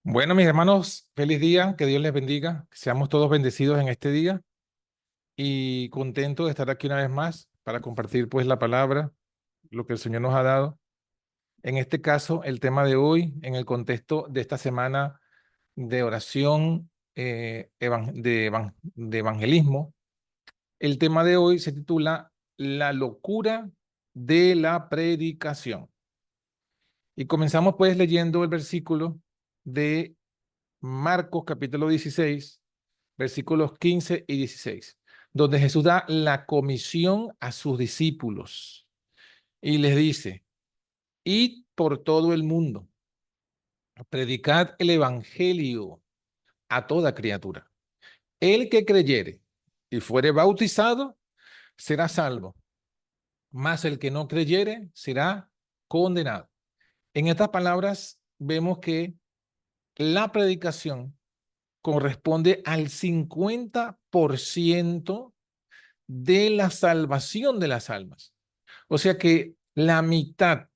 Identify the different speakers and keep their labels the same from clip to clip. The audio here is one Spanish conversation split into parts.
Speaker 1: Bueno, mis hermanos, feliz día, que Dios les bendiga, que seamos todos bendecidos en este día y contento de estar aquí una vez más para compartir pues la palabra, lo que el Señor nos ha dado. En este caso, el tema de hoy, en el contexto de esta semana de oración, de evangelismo, el tema de hoy se titula La locura de la predicación. Y comenzamos pues leyendo el versículo de Marcos capítulo 16, versículos 15 y 16, donde Jesús da la comisión a sus discípulos y les dice: id por todo el mundo, predicad el evangelio a toda criatura. El que creyere y fuere bautizado será salvo, mas el que no creyere será condenado. En estas palabras vemos que la predicación corresponde al 50% de la salvación de las almas. O sea que la mitad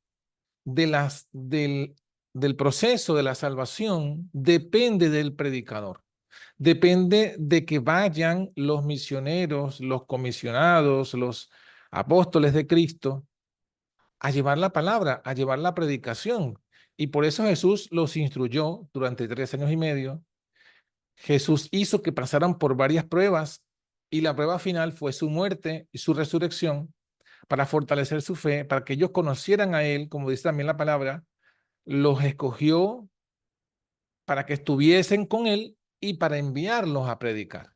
Speaker 1: de del proceso de la salvación depende del predicador. Depende de que vayan los misioneros, los comisionados, los apóstoles de Cristo a llevar la palabra, a llevar la predicación. Y por eso Jesús los instruyó durante 3 años y medio. Jesús hizo que pasaran por varias pruebas y la prueba final fue su muerte y su resurrección para fortalecer su fe, para que ellos conocieran a Él, como dice también la palabra, los escogió para que estuviesen con Él y para enviarlos a predicar.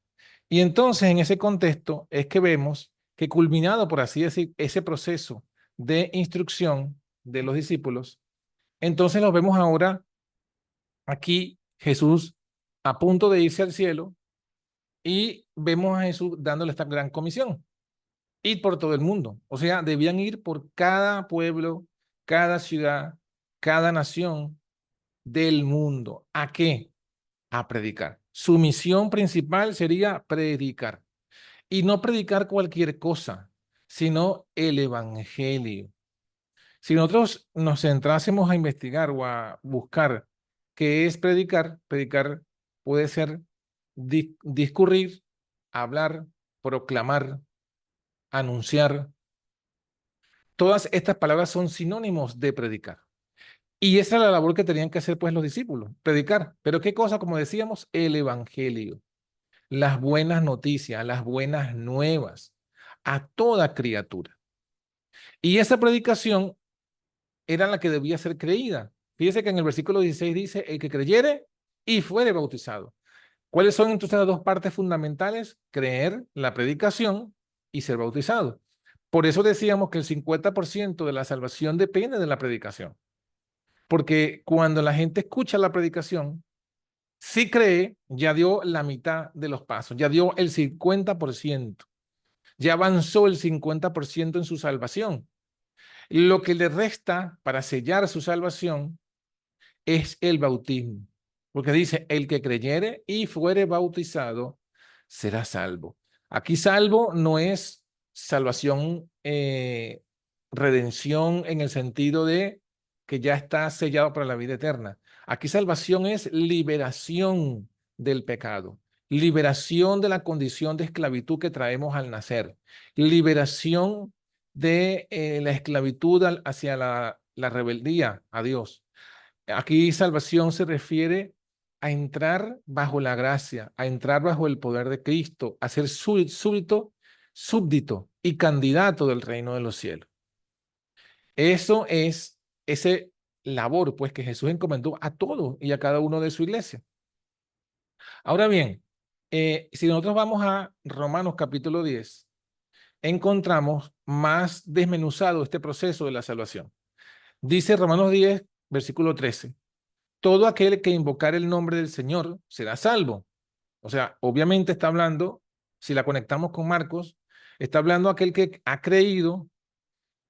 Speaker 1: Y entonces en ese contexto es que vemos que, culminado, por así decir, ese proceso de instrucción de los discípulos, entonces los vemos ahora aquí, Jesús a punto de irse al cielo, y vemos a Jesús dándole esta gran comisión: ir por todo el mundo. O sea, debían ir por cada pueblo, cada ciudad, cada nación del mundo. ¿A qué? A predicar. Su misión principal sería predicar. Y no predicar cualquier cosa, sino el evangelio. Si nosotros nos centrásemos a investigar o a buscar qué es predicar, predicar puede ser discurrir, hablar, proclamar, anunciar. Todas estas palabras son sinónimos de predicar. Y esa es la labor que tenían que hacer pues los discípulos, predicar. Pero qué cosa, como decíamos, el evangelio, las buenas noticias, las buenas nuevas a toda criatura. Y esa predicación era la que debía ser creída. Fíjese que en el versículo 16 dice: el que creyere y fuere bautizado. ¿Cuáles son entonces las dos partes fundamentales? Creer, la predicación, y ser bautizado. Por eso decíamos que el 50% de la salvación depende de la predicación. Porque cuando la gente escucha la predicación, si cree, ya dio la mitad de los pasos, ya dio el 50%, ya avanzó el 50% en su salvación. Lo que le resta para sellar su salvación es el bautismo, porque dice: el que creyere y fuere bautizado será salvo. Aquí salvo no es salvación, redención en el sentido de que ya está sellado para la vida eterna. Aquí salvación es liberación del pecado, liberación de la condición de esclavitud que traemos al nacer, liberación de la esclavitud hacia la rebeldía a Dios. Aquí salvación se refiere a entrar bajo la gracia, a entrar bajo el poder de Cristo, a ser súbdito y candidato del reino de los cielos. Eso es ese labor pues que Jesús encomendó a todos y a cada uno de su iglesia. Ahora bien, si nosotros vamos a Romanos capítulo 10, encontramos más desmenuzado este proceso de la salvación. Dice Romanos 10, versículo 13: todo aquel que invocar el nombre del Señor será salvo. O sea, obviamente está hablando, si la conectamos con Marcos, está hablando aquel que ha creído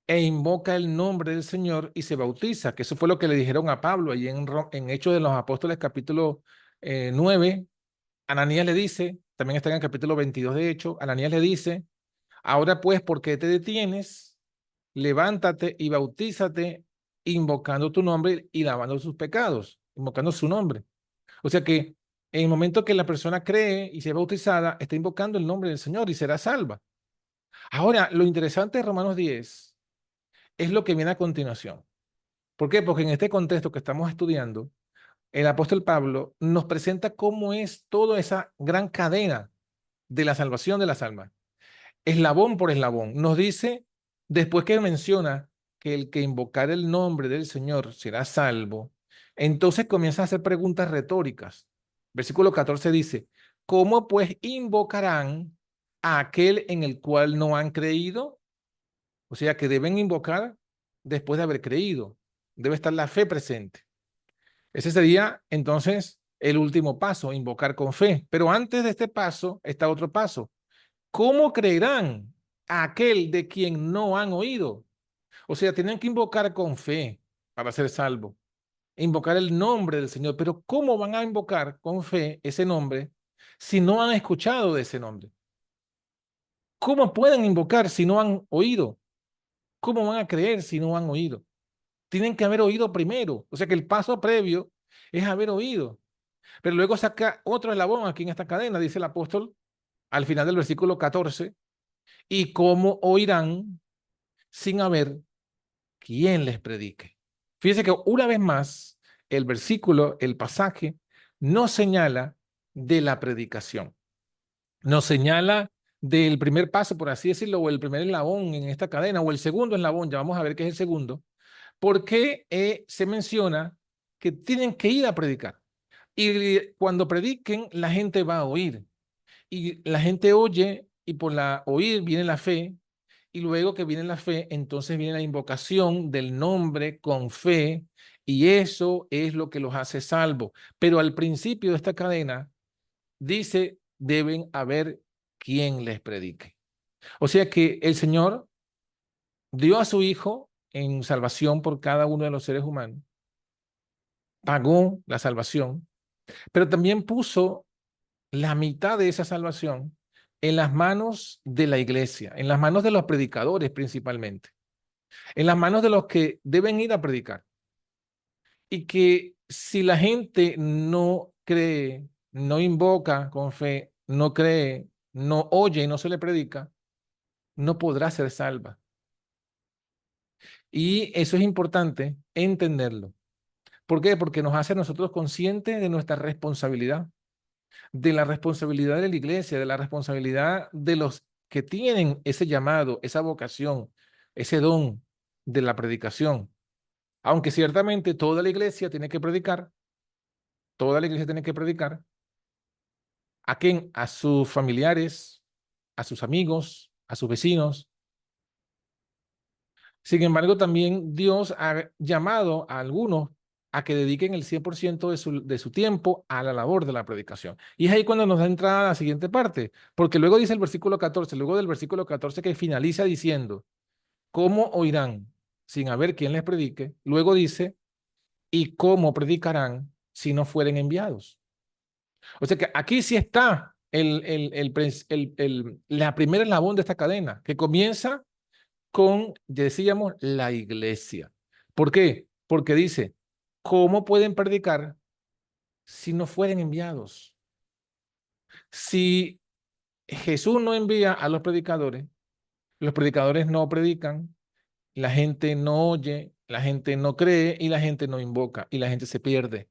Speaker 1: e invoca el nombre del Señor y se bautiza, que eso fue lo que le dijeron a Pablo allí en Hechos de los Apóstoles capítulo 9. Ananías le dice, también está en el capítulo 22 de Hechos, Ananías le dice: ahora pues, ¿por qué te detienes? Levántate y bautízate invocando tu nombre y lavando sus pecados, invocando su nombre. O sea que en el momento que la persona cree y se es bautizada, está invocando el nombre del Señor y será salva. Ahora, lo interesante de Romanos 10 es lo que viene a continuación. ¿Por qué? Porque en este contexto que estamos estudiando, el apóstol Pablo nos presenta cómo es toda esa gran cadena de la salvación de las almas, eslabón por eslabón. Nos dice, después que menciona que el que invocar el nombre del Señor será salvo, entonces comienza a hacer preguntas retóricas. Versículo 14 dice, ¿cómo pues invocarán a aquel en el cual no han creído? O sea que deben invocar después de haber creído. Debe estar la fe presente. Ese sería entonces el último paso, invocar con fe. Pero antes de este paso está otro paso. ¿Cómo creerán a aquel de quien no han oído? O sea, tienen que invocar con fe para ser salvo. Invocar el nombre del Señor. Pero ¿cómo van a invocar con fe ese nombre si no han escuchado de ese nombre? ¿Cómo pueden invocar si no han oído? ¿Cómo van a creer si no han oído? Tienen que haber oído primero. O sea que el paso previo es haber oído. Pero luego saca otro eslabón aquí en esta cadena, dice el apóstol al final del versículo 14, y cómo oirán sin haber quien les predique. Fíjense que una vez más el versículo, el pasaje, nos señala de la predicación. Nos señala del primer paso, por así decirlo, o el primer eslabón en esta cadena, o el segundo eslabón, ya vamos a ver qué es el segundo, porque se menciona que tienen que ir a predicar. Y cuando prediquen, la gente va a oír. Y la gente oye, y por la oír viene la fe, y luego que viene la fe, entonces viene la invocación del nombre con fe, y eso es lo que los hace salvos. Pero al principio de esta cadena, dice, deben haber quien les predique. O sea que el Señor dio a su Hijo en salvación por cada uno de los seres humanos, pagó la salvación, pero también puso la mitad de esa salvación en las manos de la iglesia, en las manos de los predicadores principalmente, en las manos de los que deben ir a predicar. Y que si la gente no cree, no invoca con fe, no cree, no oye y no se le predica, no podrá ser salva. Y eso es importante entenderlo. ¿Por qué? Porque nos hace a nosotros conscientes de nuestra responsabilidad, de la responsabilidad de la iglesia, de la responsabilidad de los que tienen ese llamado, esa vocación, ese don de la predicación. Aunque ciertamente toda la iglesia tiene que predicar, toda la iglesia tiene que predicar. ¿A quién? A sus familiares, a sus amigos, a sus vecinos. Sin embargo, también Dios ha llamado a algunos a que dediquen el 100% de su tiempo a la labor de la predicación. Y es ahí cuando nos da entrada a la siguiente parte, porque luego dice el versículo 14, luego del versículo 14 que finaliza diciendo, ¿cómo oirán sin haber quien les predique? Luego dice, ¿y cómo predicarán si no fueren enviados? O sea que aquí sí está la primera eslabón de esta cadena, que comienza con, decíamos, la iglesia. ¿Por qué? Porque dice, ¿cómo pueden predicar si no fueren enviados? Si Jesús no envía a los predicadores no predican, la gente no oye, la gente no cree y la gente no invoca y la gente se pierde.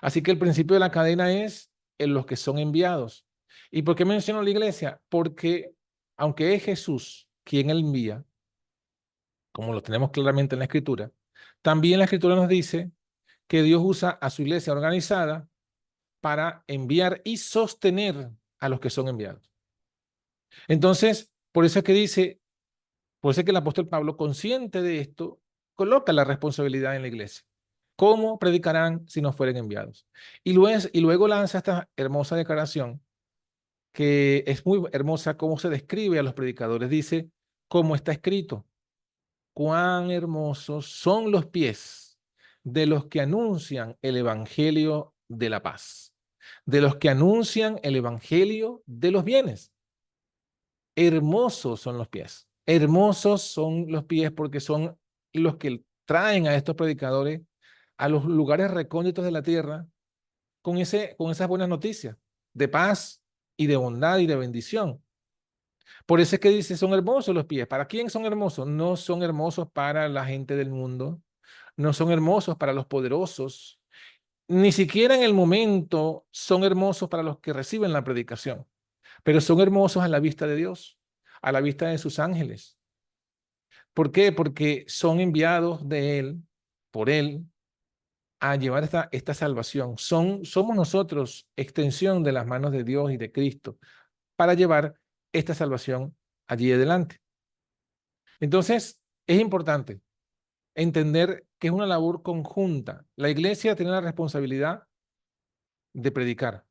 Speaker 1: Así que el principio de la cadena es en los que son enviados. ¿Y por qué menciono la iglesia? Porque aunque es Jesús quien envía, como lo tenemos claramente en la Escritura, también la Escritura nos dice que Dios usa a su iglesia organizada para enviar y sostener a los que son enviados. Entonces, por eso es que dice, por eso es que el apóstol Pablo, consciente de esto, coloca la responsabilidad en la iglesia. ¿Cómo predicarán si no fueren enviados? Y luego lanza esta hermosa declaración, que es muy hermosa, cómo se describe a los predicadores. Dice, como está escrito, cuán hermosos son los pies de los que anuncian el evangelio de la paz, de los que anuncian el evangelio de los bienes. Hermosos son los pies. Hermosos son los pies porque son los que traen a estos predicadores a los lugares recónditos de la tierra con esas buenas noticias de paz y de bondad y de bendición. Por eso es que dice, son hermosos los pies. ¿Para quién son hermosos? No son hermosos para la gente del mundo, no son hermosos para los poderosos, ni siquiera en el momento son hermosos para los que reciben la predicación, pero son hermosos a la vista de Dios, a la vista de sus ángeles. ¿Por qué? Porque son enviados de Él, por Él, a llevar esta salvación. Somos nosotros extensión de las manos de Dios y de Cristo para llevar esta salvación allí adelante. Entonces, es importante entender que es una labor conjunta. La iglesia tiene la responsabilidad de predicar,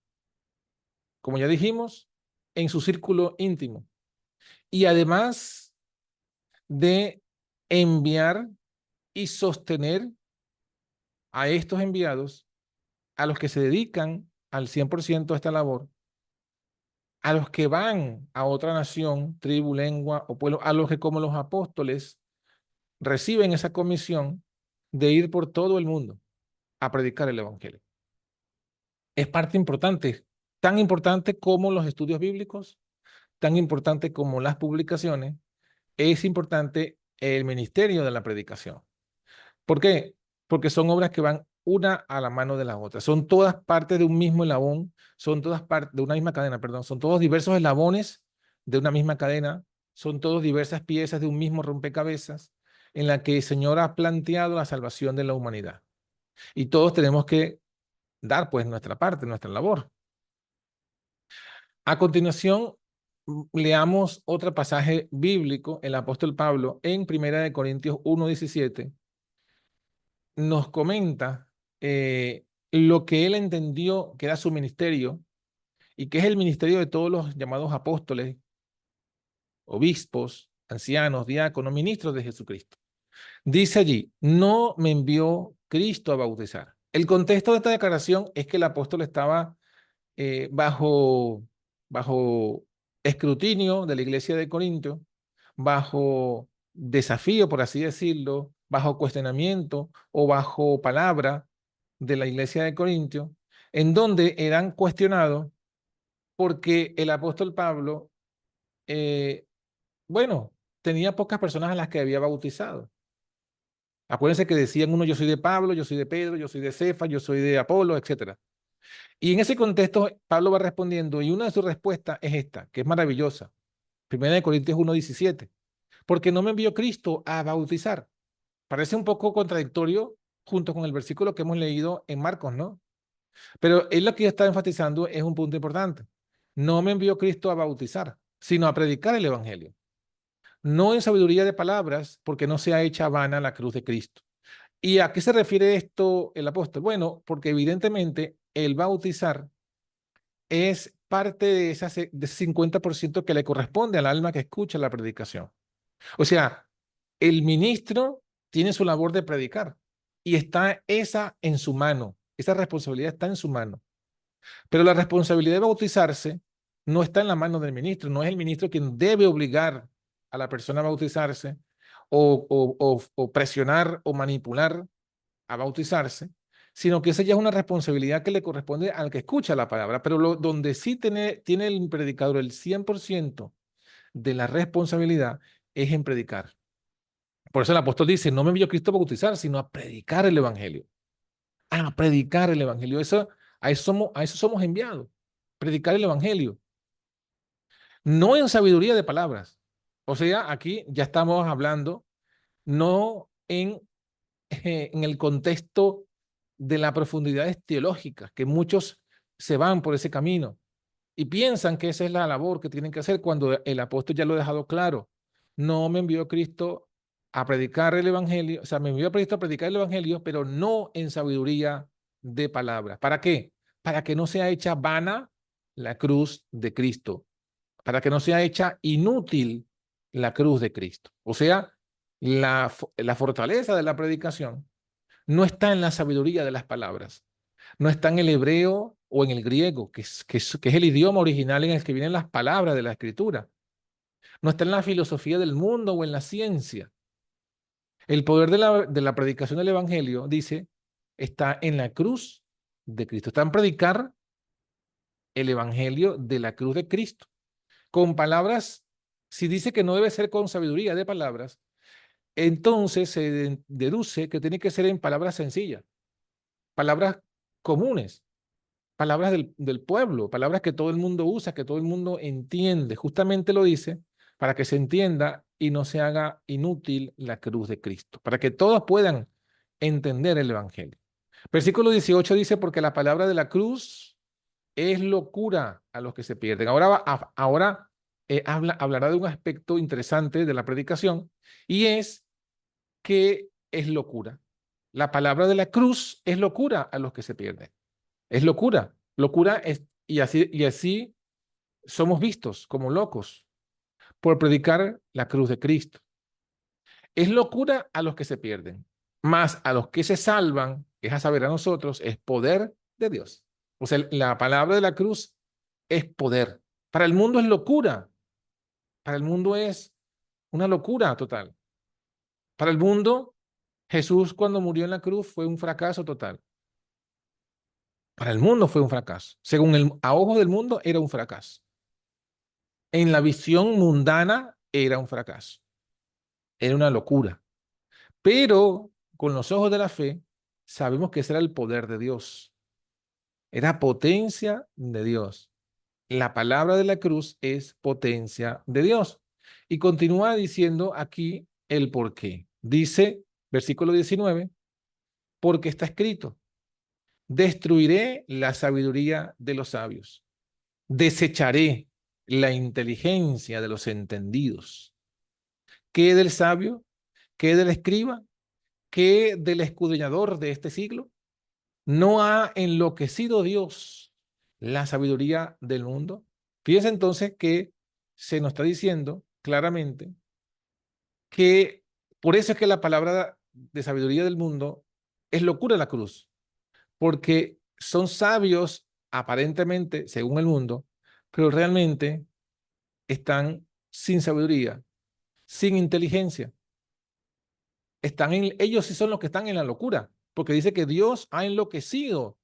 Speaker 1: como ya dijimos, en su círculo íntimo. Y además de enviar y sostener a estos enviados, a los que se dedican al 100% a esta labor, a los que van a otra nación, tribu, lengua o pueblo, a los que como los apóstoles reciben esa comisión de ir por todo el mundo a predicar el evangelio. Es parte importante, tan importante como los estudios bíblicos, tan importante como las publicaciones, es importante el ministerio de la predicación. ¿Por qué? Porque son obras que van una a la mano de la otra. Son todas partes de un mismo eslabón, son todas partes de una misma cadena, perdón, son todos diversos eslabones de una misma cadena, son todos diversas piezas de un mismo rompecabezas en la que el Señor ha planteado la salvación de la humanidad. Y todos tenemos que dar pues nuestra parte, nuestra labor. A continuación, leamos otro pasaje bíblico, el apóstol Pablo en 1 Corintios 1:17 nos comenta lo que él entendió que era su ministerio y que es el ministerio de todos los llamados apóstoles, obispos, ancianos, diáconos, ministros de Jesucristo. Dice allí, no me envió Cristo a bautizar. El contexto de esta declaración es que el apóstol estaba bajo escrutinio de la iglesia de Corinto, bajo desafío, por así decirlo, bajo cuestionamiento o bajo palabra de la iglesia de Corinto, en donde eran cuestionados porque el apóstol Pablo, eh, bueno, tenía pocas personas a las que había bautizado. Acuérdense que decían uno, yo soy de Pablo, yo soy de Pedro, yo soy de Cefa, yo soy de Apolo, etcétera. Y en ese contexto, Pablo va respondiendo, y una de sus respuestas es esta, que es maravillosa. 1 Corintios 1:17. Porque no me envió Cristo a bautizar. Parece un poco contradictorio junto con el versículo que hemos leído en Marcos, ¿no? Pero él lo que está enfatizando es un punto importante. No me envió Cristo a bautizar, sino a predicar el evangelio. No en sabiduría de palabras, porque no sea hecha vana la cruz de Cristo. ¿Y a qué se refiere esto el apóstol? Bueno, porque evidentemente el bautizar es parte de ese 50% que le corresponde al alma que escucha la predicación. O sea, el ministro tiene su labor de predicar y está esa en su mano, esa responsabilidad está en su mano. Pero la responsabilidad de bautizarse no está en la mano del ministro, no es el ministro quien debe obligar a la persona a bautizarse o presionar o manipular a bautizarse, sino que esa ya es una responsabilidad que le corresponde al que escucha la palabra, pero donde sí tiene el predicador el 100% de la responsabilidad es en predicar. Por eso el apóstol dice, no me envió Cristo a bautizar, sino a predicar el evangelio. A predicar el evangelio. A eso somos enviados. Predicar el evangelio. No en sabiduría de palabras. O sea, aquí ya estamos hablando no en el contexto de las profundidades teológicas, que muchos se van por ese camino y piensan que esa es la labor que tienen que hacer cuando el apóstol ya lo ha dejado claro. No me envió Cristo a predicar el evangelio, o sea, me envió a Cristo a predicar el evangelio, pero no en sabiduría de palabras. ¿Para qué? Para que no sea hecha vana la cruz de Cristo, para que no sea hecha inútil la cruz de Cristo. O sea, la fortaleza de la predicación no está en la sabiduría de las palabras, no está en el hebreo o en el griego, que es el idioma original en el que vienen las palabras de la escritura, no está en la filosofía del mundo o en la ciencia. El poder de la predicación del evangelio, dice, está en la cruz de Cristo. Está en predicar el evangelio de la cruz de Cristo. Con palabras, si dice que no debe ser con sabiduría de palabras, entonces se deduce que tiene que ser en palabras sencillas, palabras comunes, palabras del pueblo, palabras que todo el mundo usa, que todo el mundo entiende. Justamente lo dice para que se entienda y no se haga inútil la cruz de Cristo, para que todos puedan entender el evangelio. Versículo 18 dice, porque la palabra de la cruz es locura a los que se pierden. Ahora hablará de un aspecto interesante de la predicación y es que es locura. La palabra de la cruz es locura a los que se pierden. Es locura. Locura es, y así somos vistos como locos por predicar la cruz de Cristo. Es locura a los que se pierden, más a los que se salvan, es a saber a nosotros, es poder de Dios. O sea, la palabra de la cruz es poder. Para el mundo es locura. Para el mundo es una locura total. Para el mundo, Jesús cuando murió en la cruz fue un fracaso total. Para el mundo fue un fracaso. A ojos del mundo era un fracaso. En la visión mundana era un fracaso. Era una locura. Pero con los ojos de la fe, sabemos que ese era el poder de Dios. Era potencia de Dios. La palabra de la cruz es potencia de Dios. Y continúa diciendo aquí el por qué. Dice, versículo 19, porque está escrito, destruiré la sabiduría de los sabios, desecharé la inteligencia de los entendidos. ¿Qué del sabio? ¿Qué del escriba? ¿Qué del escudriñador de este siglo? ¿No ha enloquecido Dios la sabiduría del mundo? Fíjense entonces que se nos está diciendo claramente que por eso es que la palabra de sabiduría del mundo es locura la cruz, porque son sabios aparentemente, según el mundo, pero realmente están sin sabiduría, sin inteligencia. Ellos sí son los que están en la locura, porque dice que Dios ha enloquecido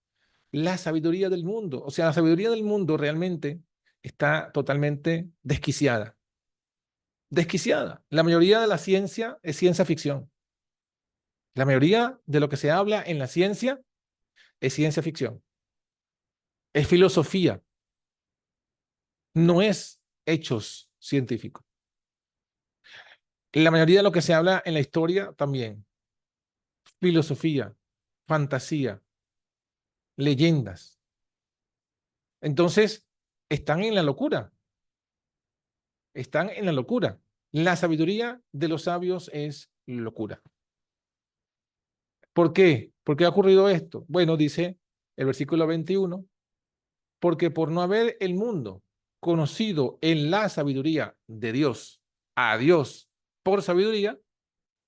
Speaker 1: la sabiduría del mundo. O sea, la sabiduría del mundo realmente está totalmente desquiciada. Desquiciada. La mayoría de la ciencia es ciencia ficción. La mayoría de lo que se habla en la ciencia es ciencia ficción. Es filosofía. No es hechos científicos. La mayoría de lo que se habla en la historia también. Filosofía, fantasía, leyendas. Entonces, están en la locura. Están en la locura. La sabiduría de los sabios es locura. ¿Por qué? ¿Por qué ha ocurrido esto? Bueno, dice el versículo 21, porque por no haber el mundo conocido en la sabiduría de Dios, a Dios por sabiduría,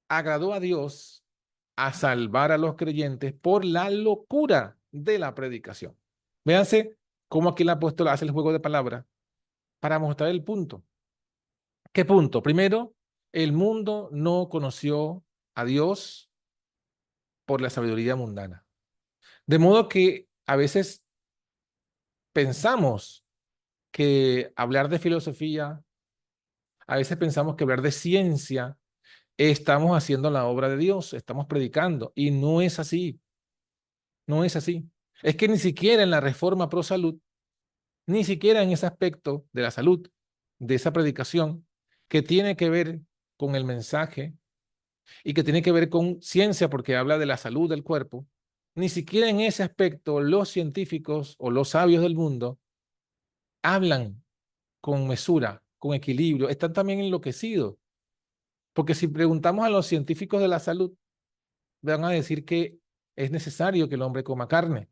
Speaker 1: agradó a Dios a salvar a los creyentes por la locura de la predicación. Véanse cómo aquí el apóstol hace el juego de palabras para mostrar el punto. ¿Qué punto? Primero, el mundo no conoció a Dios por la sabiduría mundana. De modo que a veces pensamos que hablar de filosofía, a veces pensamos que hablar de ciencia, estamos haciendo la obra de Dios, estamos predicando, y no es así, no es así. Es que ni siquiera en la reforma pro salud, ni siquiera en ese aspecto de la salud, de esa predicación, que tiene que ver con el mensaje y que tiene que ver con ciencia porque habla de la salud del cuerpo, ni siquiera en ese aspecto los científicos o los sabios del mundo hablan con mesura, con equilibrio, están también enloquecidos. Porque si preguntamos a los científicos de la salud, van a decir que es necesario que el hombre coma carne.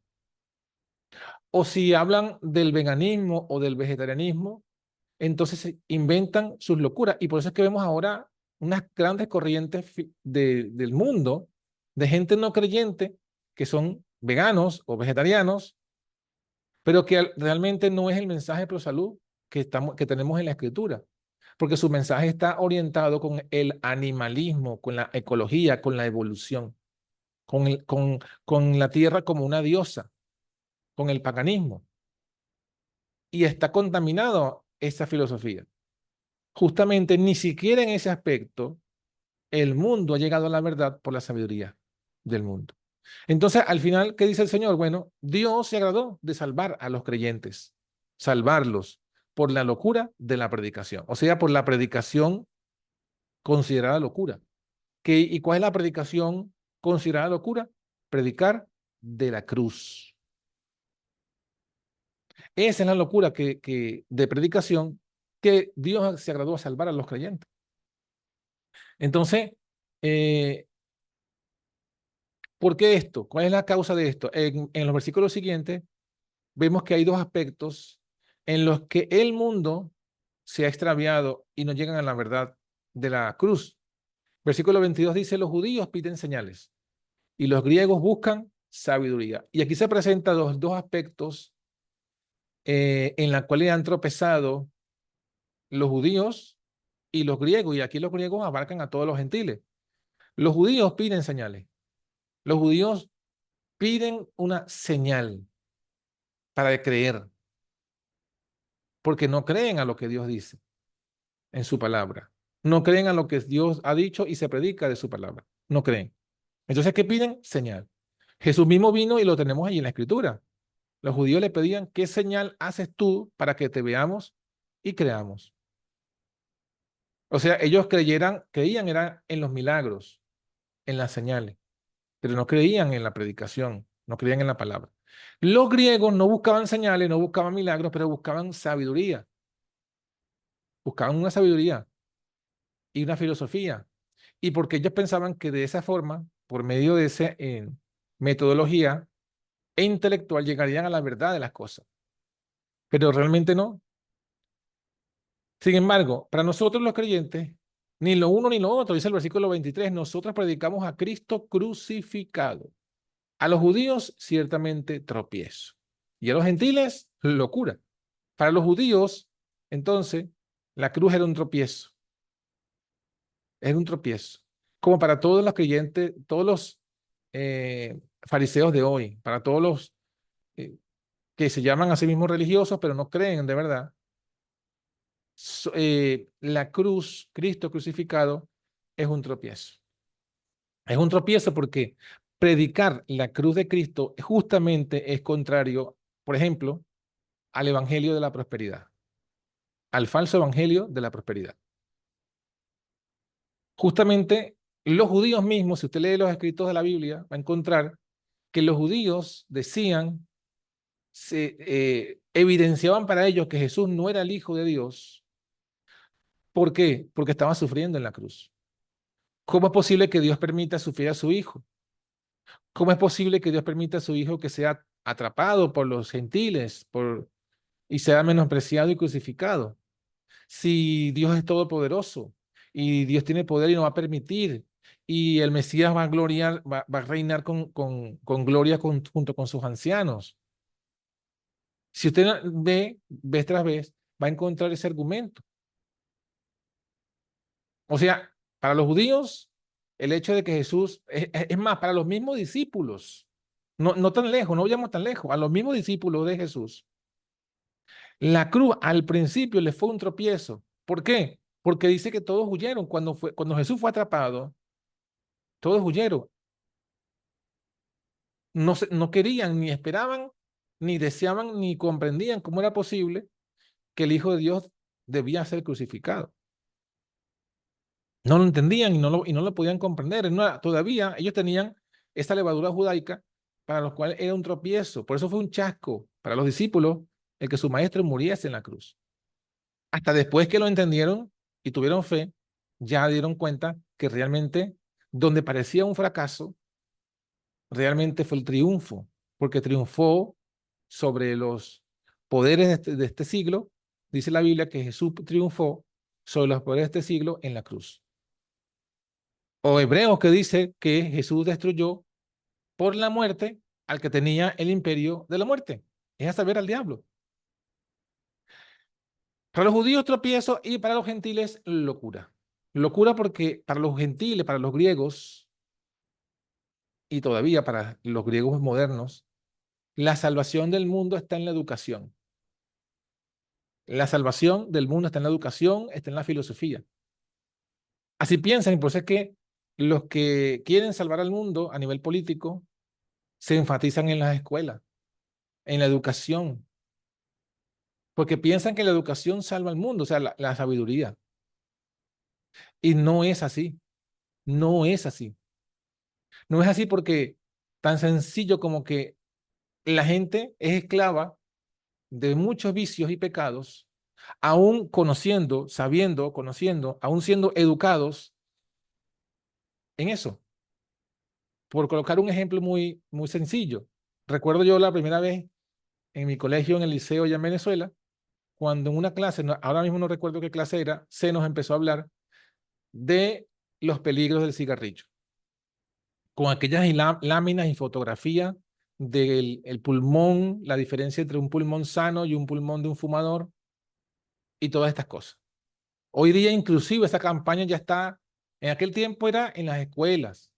Speaker 1: O si hablan del veganismo o del vegetarianismo, entonces se inventan sus locuras. Y por eso es que vemos ahora unas grandes corrientes del mundo de gente no creyente que son veganos o vegetarianos, pero que realmente no es el mensaje pro salud que tenemos en la escritura, porque su mensaje está orientado con el animalismo, con la ecología, con la evolución, con la tierra como una diosa. con el paganismo y está contaminado esa filosofía. Justamente ni siquiera en ese aspecto el mundo ha llegado a la verdad por la sabiduría del mundo. Entonces, al final, ¿qué dice el Señor? Bueno, Dios se agradó de salvar a los creyentes, salvarlos por la locura de la predicación, o sea, por la predicación considerada locura. ¿Y cuál es la predicación considerada locura? Predicar de la cruz. Esa es la locura de predicación que Dios se agradó a salvar a los creyentes. Entonces, eh, ¿por qué esto? ¿Cuál es la causa de esto? En los versículos siguientes vemos que hay dos aspectos en los que el mundo se ha extraviado y no llegan a la verdad de la cruz. Versículo 22 dice, los judíos piden señales y los griegos buscan sabiduría. Y aquí se presentan los dos aspectos en la cuales han tropezado los judíos y los griegos, y aquí los griegos abarcan a todos los gentiles. Los judíos piden señales. Los judíos piden una señal para creer, porque no creen a lo que Dios dice en su palabra. No creen a lo que Dios ha dicho y se predica de su palabra. No creen. Entonces, ¿qué piden? Señal. Jesús mismo vino y lo tenemos allí en la escritura. Los judíos le pedían, ¿qué señal haces tú para que te veamos y creamos? O sea, ellos creían era en los milagros, en las señales, pero no creían en la predicación, no creían en la palabra. Los griegos no buscaban señales, no buscaban milagros, pero buscaban sabiduría. Buscaban una sabiduría y una filosofía. Y porque ellos pensaban que de esa forma, por medio de esa metodología e intelectual, llegarían a la verdad de las cosas. Pero realmente no. Sin embargo, para nosotros los creyentes, ni lo uno ni lo otro, dice el versículo 23, nosotros predicamos a Cristo crucificado. A los judíos, ciertamente tropiezo. Y a los gentiles, locura. Para los judíos, entonces, la cruz era un tropiezo. Era un tropiezo. Como para todos los creyentes, todos los fariseos de hoy, para todos los que se llaman a sí mismos religiosos, pero no creen de verdad. La cruz, Cristo crucificado, es un tropiezo. Es un tropiezo porque predicar la cruz de Cristo justamente es contrario, por ejemplo, al evangelio de la prosperidad, al falso evangelio de la prosperidad. Justamente los judíos mismos, si usted lee los escritos de la Biblia, va a encontrar que los judíos decían, evidenciaban para ellos que Jesús no era el Hijo de Dios. ¿Por qué? Porque estaba sufriendo en la cruz. ¿Cómo es posible que Dios permita sufrir a su Hijo? ¿Cómo es posible que Dios permita a su Hijo que sea atrapado por los gentiles y sea menospreciado y crucificado? Si Dios es todopoderoso y Dios tiene poder y no va a permitir, y el Mesías va a reinar con gloria junto con sus ancianos. Si usted ve vez tras vez, va a encontrar ese argumento. O sea, para los judíos, el hecho de que Jesús, es más, para los mismos discípulos, no tan lejos, no vayamos tan lejos, a los mismos discípulos de Jesús, la cruz al principio les fue un tropiezo. ¿Por qué? Porque dice que todos huyeron. Cuando Jesús fue atrapado, todos huyeron. No querían, ni esperaban, ni deseaban, ni comprendían cómo era posible que el Hijo de Dios debía ser crucificado. No lo entendían y no lo podían comprender. Todavía ellos tenían esta levadura judaica para los cuales era un tropiezo. Por eso fue un chasco para los discípulos el que su maestro muriese en la cruz. Hasta después que lo entendieron y tuvieron fe, ya dieron cuenta que realmente donde parecía un fracaso, realmente fue el triunfo, porque triunfó sobre los poderes de este siglo. Dice la Biblia que Jesús triunfó sobre los poderes de este siglo en la cruz. O Hebreos que dice que Jesús destruyó por la muerte al que tenía el imperio de la muerte, es a saber, al diablo. Para los judíos tropiezo y para los gentiles locura. Locura porque para los gentiles, para los griegos y todavía para los griegos modernos, La salvación del mundo está en la educación. La salvación del mundo está en la educación, está en la filosofía. Así piensan, y por eso es que los que quieren salvar al mundo a nivel político se enfatizan en las escuelas, en la educación, porque piensan que la educación salva al mundo, o sea, la sabiduría. Y no es así, no es así. No es así porque tan sencillo como que la gente es esclava de muchos vicios y pecados, aún conociendo, sabiendo, conociendo, aún siendo educados en eso. Por colocar un ejemplo muy sencillo. Recuerdo yo la primera vez en mi colegio, en el liceo allá en Venezuela, cuando en una clase, ahora mismo no recuerdo qué clase era, se nos empezó a hablar de los peligros del cigarrillo, con aquellas láminas y fotografías del el pulmón, la diferencia entre un pulmón sano y un pulmón de un fumador y todas estas cosas. Hoy día inclusive esa campaña ya está, en aquel tiempo era en las escuelas.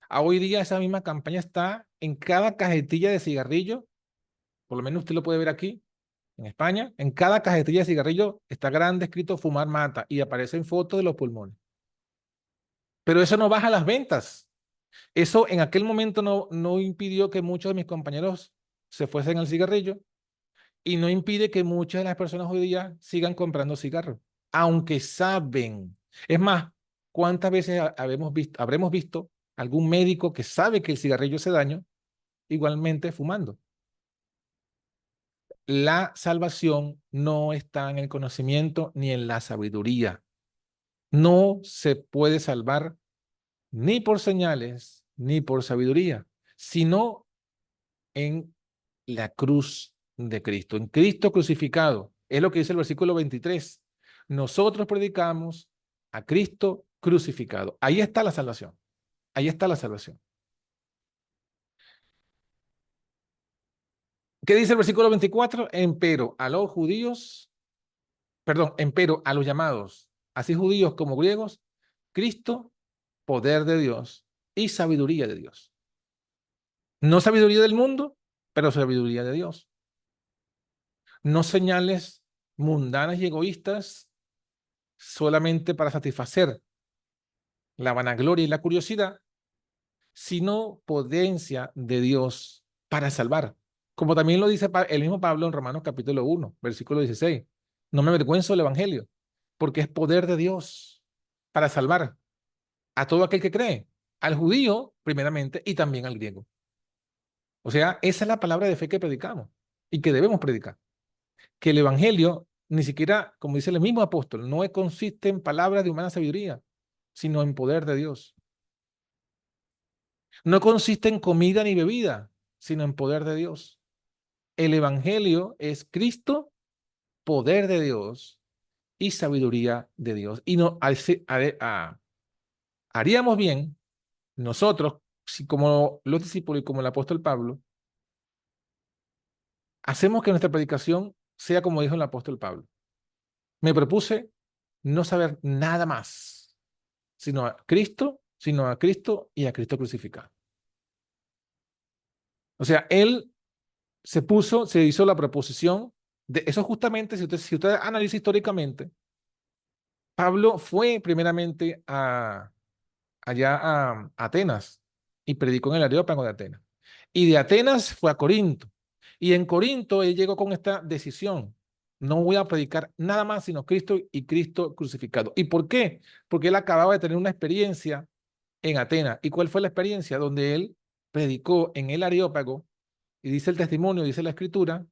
Speaker 1: Hoy día esa misma campaña está en cada cajetilla de cigarrillo, por lo menos usted lo puede ver aquí, en España, en cada cajetilla de cigarrillo está grande escrito fumar mata y aparecen fotos de los pulmones. Pero eso no baja las ventas. Eso en aquel momento no impidió que muchos de mis compañeros se fuesen al cigarrillo y no impide que muchas de las personas hoy día sigan comprando cigarros, aunque saben. Es más, ¿cuántas veces habremos visto algún médico que sabe que el cigarrillo hace daño, igualmente fumando? La salvación no está en el conocimiento ni en la sabiduría. No se puede salvar ni por señales ni por sabiduría, sino en la cruz de Cristo, en Cristo crucificado. Es lo que dice el versículo 23. Nosotros predicamos a Cristo crucificado. Ahí está la salvación. Ahí está la salvación. ¿Qué dice el versículo 24? Empero a los judíos, perdón, empero a los llamados, así judíos como griegos, Cristo, poder de Dios y sabiduría de Dios. No sabiduría del mundo, pero sabiduría de Dios. No señales mundanas y egoístas solamente para satisfacer la vanagloria y la curiosidad, sino potencia de Dios para salvar. Como también lo dice el mismo Pablo en Romanos capítulo 1, versículo 16. No me avergüenzo del Evangelio, porque es poder de Dios para salvar a todo aquel que cree, al judío primeramente y también al griego. O sea, esa es la palabra de fe que predicamos y que debemos predicar. Que el Evangelio ni siquiera, como dice el mismo apóstol, no consiste en palabras de humana sabiduría, sino en poder de Dios. No consiste en comida ni bebida, sino en poder de Dios. El Evangelio es Cristo, poder de Dios y sabiduría de Dios. Y no, haríamos bien nosotros, si como los discípulos y como el apóstol Pablo, hacemos que nuestra predicación sea como dijo el apóstol Pablo. Me propuse no saber nada más, sino a Cristo y a Cristo crucificado. O sea, él se hizo la proposición de eso justamente, si usted analiza históricamente, Pablo fue primeramente allá a Atenas y predicó en el Areópago de Atenas. Y de Atenas fue a Corinto. Y en Corinto él llegó con esta decisión. No voy a predicar nada más sino Cristo y Cristo crucificado. ¿Y por qué? Porque él acababa de tener una experiencia en Atenas. ¿Y cuál fue la experiencia? Donde él predicó en el Areópago y dice el testimonio, dice la escritura,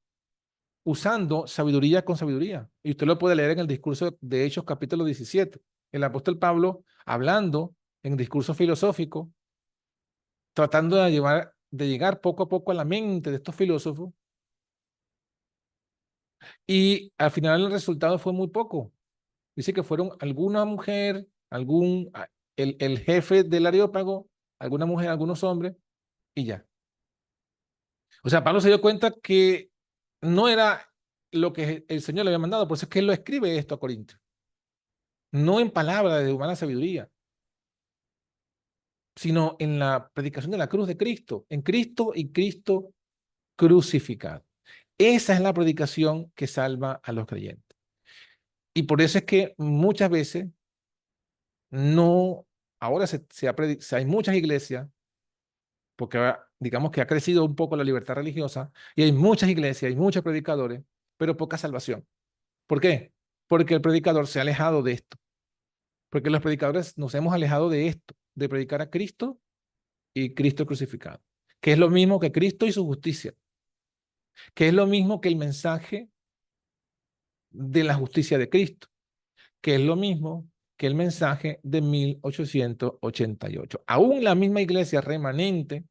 Speaker 1: usando sabiduría con sabiduría. Y usted lo puede leer en el discurso de Hechos capítulo 17. El apóstol Pablo hablando en discurso filosófico, tratando de llegar poco a poco a la mente de estos filósofos, y al final el resultado fue muy poco. Dice que fueron alguna mujer, el jefe del Areópago, alguna mujer, algunos hombres, y ya. O sea, Pablo se dio cuenta que no era lo que el Señor le había mandado, por eso es que él lo escribe esto a Corintios, no en palabras de humana sabiduría, sino en la predicación de la cruz de Cristo, en Cristo y Cristo crucificado. Esa es la predicación que salva a los creyentes. Y por eso es que muchas veces no, ahora hay muchas iglesias, porque digamos que ha crecido un poco la libertad religiosa, y hay muchas iglesias, hay muchos predicadores, pero poca salvación. ¿Por qué? Porque el predicador se ha alejado de esto, porque los predicadores nos hemos alejado de esto, de predicar a Cristo y Cristo crucificado, que es lo mismo que Cristo y su justicia, que es lo mismo que el mensaje de la justicia de Cristo, que es lo mismo que el mensaje de 1888. Aún la misma iglesia remanente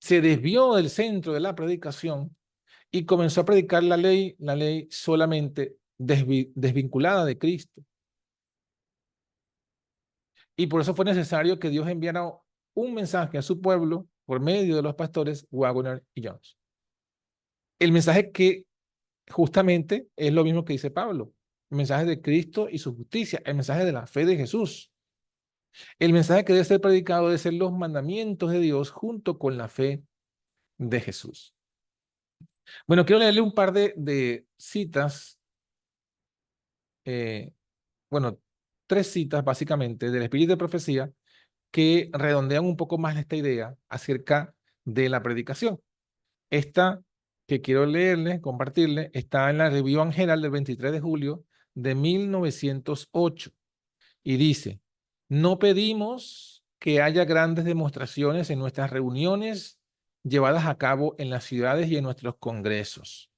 Speaker 1: se desvió del centro de la predicación y comenzó a predicar la ley solamente desvinculada de Cristo. Y por eso fue necesario que Dios enviara un mensaje a su pueblo por medio de los pastores Waggoner y Jones. El mensaje que justamente es lo mismo que dice Pablo, el mensaje de Cristo y su justicia, el mensaje de la fe de Jesús. El mensaje que debe ser predicado debe ser los mandamientos de Dios junto con la fe de Jesús. Bueno, quiero leerle un par de citas, bueno, 3 citas básicamente del Espíritu de Profecía que redondean un poco más esta idea acerca de la predicación. Esta que quiero leerle, compartirle, está en la Review General del 23 de julio de 1908 y dice: no pedimos que haya grandes demostraciones en nuestras reuniones llevadas a cabo en las ciudades y en nuestros congresos.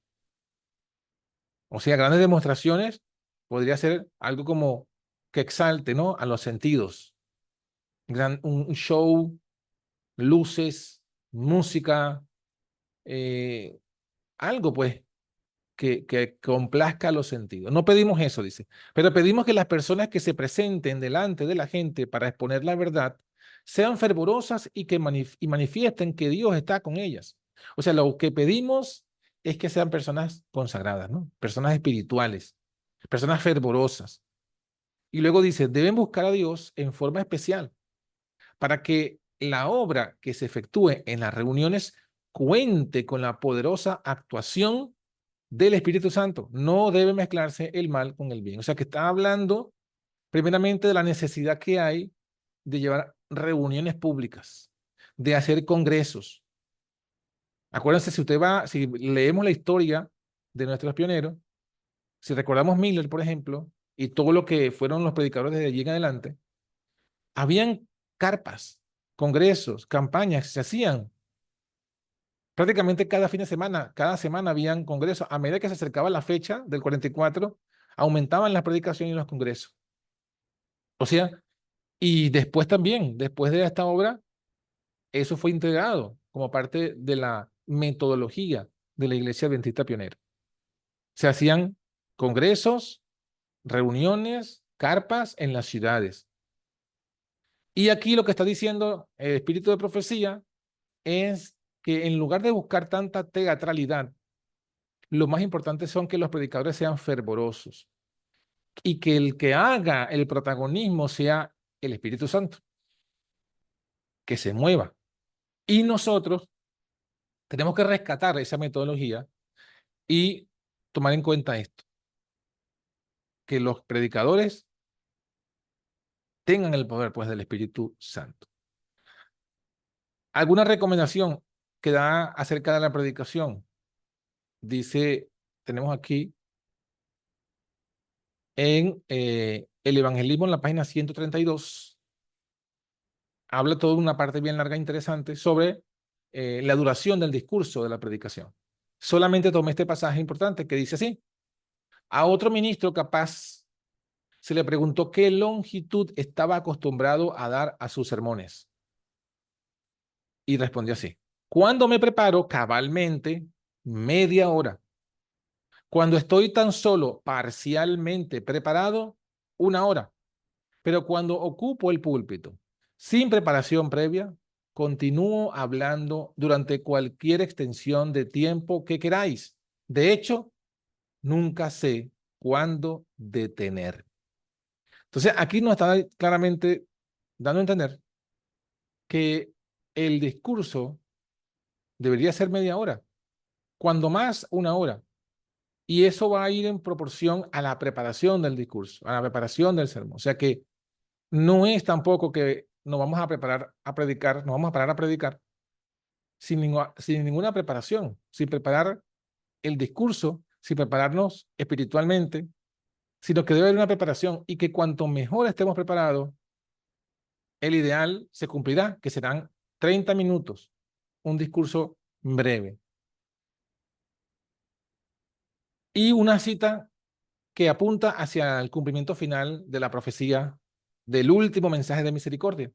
Speaker 1: O sea, grandes demostraciones podría ser algo como que exalte, ¿no?, a los sentidos. Un show, luces, música, algo pues que complazca los sentidos. No pedimos eso, dice, pero pedimos que las personas que se presenten delante de la gente para exponer la verdad sean fervorosas y que manifiesten que Dios está con ellas. O sea, lo que pedimos es que sean personas consagradas, ¿no? Personas espirituales, personas fervorosas. Y luego dice, deben buscar a Dios en forma especial para que la obra que se efectúe en las reuniones cuente con la poderosa actuación del Espíritu Santo. No debe mezclarse el mal con el bien. O sea, que está hablando primeramente de la necesidad que hay de llevar reuniones públicas, de hacer congresos. Acuérdense, si leemos la historia de nuestros pioneros, si recordamos Miller, por ejemplo, y todo lo que fueron los predicadores desde allí en adelante, habían carpas, congresos, campañas que se hacían prácticamente cada fin de semana. Cada semana habían congresos. A medida que se acercaba la fecha del 44, aumentaban las predicaciones y los congresos. O sea, y después también, después de esta obra, eso fue integrado como parte de la metodología de la Iglesia Adventista Pionera. Se hacían congresos, reuniones, carpas en las ciudades. Y aquí lo que está diciendo el Espíritu de Profecía es que en lugar de buscar tanta teatralidad, lo más importante son que los predicadores sean fervorosos y que el que haga el protagonismo sea el Espíritu Santo, que se mueva. Y nosotros tenemos que rescatar esa metodología y tomar en cuenta esto, que los predicadores tengan el poder pues del Espíritu Santo. ¿Alguna recomendación que da acerca de la predicación? Dice, tenemos aquí en el evangelismo en la página 132, habla toda una parte bien larga e interesante sobre la duración del discurso de la predicación. Solamente tomé este pasaje importante que dice así: a otro ministro capaz se le preguntó qué longitud estaba acostumbrado a dar a sus sermones. Y respondió así: cuando me preparo cabalmente, media hora. Cuando estoy tan solo parcialmente preparado, 1 hora. Pero cuando ocupo el púlpito sin preparación previa, continúo hablando durante cualquier extensión de tiempo que queráis. De hecho, nunca sé cuándo detener. Entonces, aquí nos está claramente dando a entender que el discurso debería ser media hora, cuando más 1 hora. Y eso va a ir en proporción a la preparación del discurso, a la preparación del sermón. O sea que no es tampoco que nos vamos a preparar a predicar, nos vamos a parar a predicar sin ninguna preparación, sin preparar el discurso, sin prepararnos espiritualmente, sino que debe haber una preparación y que cuanto mejor estemos preparados, el ideal se cumplirá, que serán 30 minutos, un discurso breve. Y una cita que apunta hacia el cumplimiento final de la profecía del último mensaje de misericordia.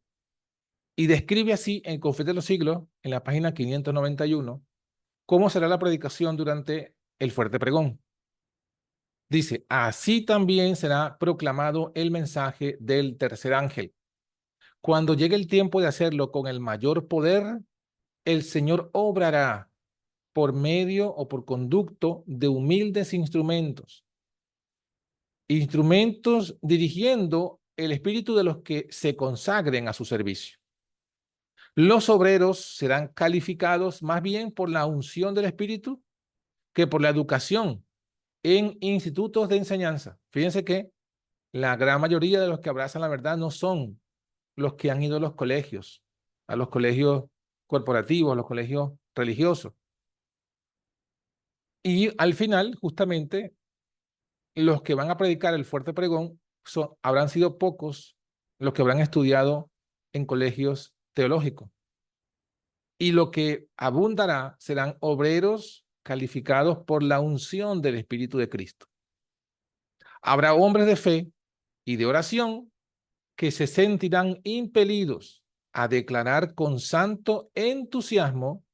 Speaker 1: Y describe así en Confes de los Siglos, en la página 591, cómo será la predicación durante el fuerte pregón. Dice, así también será proclamado el mensaje del tercer ángel. Cuando llegue el tiempo de hacerlo con el mayor poder, el Señor obrará por medio o por conducto de humildes instrumentos dirigiendo el espíritu de los que se consagren a su servicio. Los obreros serán calificados más bien por la unción del espíritu que por la educación en institutos de enseñanza. Fíjense que la gran mayoría de los que abrazan la verdad no son los que han ido a los colegios corporativos, a los colegios religiosos. Y al final, justamente, los que van a predicar el fuerte pregón habrán sido pocos los que habrán estudiado en colegios teológicos. Y lo que abundará serán obreros calificados por la unción del Espíritu de Cristo. Habrá hombres de fe y de oración que se sentirán impelidos a declarar con santo entusiasmo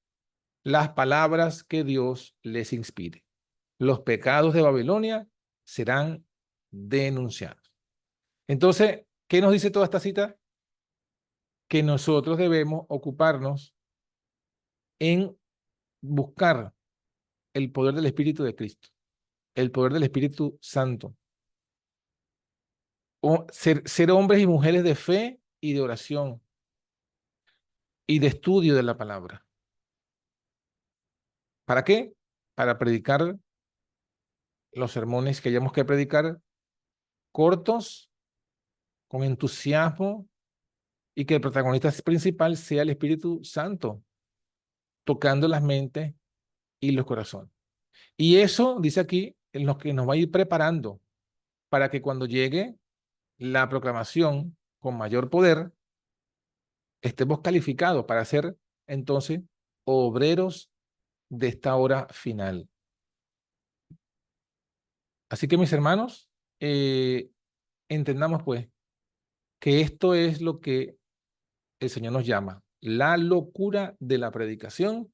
Speaker 1: las palabras que Dios les inspire. Los pecados de Babilonia serán denunciados. Entonces, ¿qué nos dice toda esta cita? Que nosotros debemos ocuparnos en buscar el poder del Espíritu de Cristo, el poder del Espíritu Santo, o ser hombres y mujeres de fe y de oración y de estudio de la palabra. ¿Para qué? Para predicar los sermones que hayamos que predicar cortos, con entusiasmo, y que el protagonista principal sea el Espíritu Santo, tocando las mentes y los corazones. Y eso, dice aquí, en lo que nos va a ir preparando para que cuando llegue la proclamación con mayor poder, estemos calificados para ser entonces obreros de esta hora final. Así que mis hermanos, entendamos pues que esto es lo que el Señor nos llama, la locura de la predicación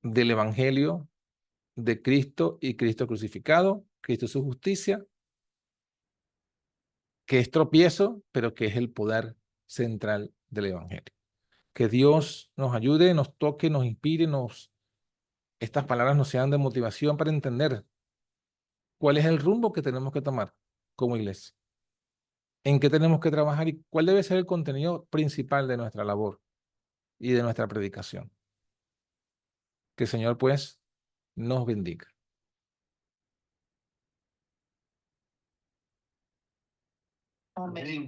Speaker 1: del Evangelio de Cristo y Cristo crucificado, Cristo su justicia, que es tropiezo, pero que es el poder central del Evangelio. Que Dios nos ayude, nos toque, nos inspire, estas palabras nos sean de motivación para entender cuál es el rumbo que tenemos que tomar como iglesia, en qué tenemos que trabajar y cuál debe ser el contenido principal de nuestra labor y de nuestra predicación. Que el Señor, pues, nos bendiga.
Speaker 2: Amén.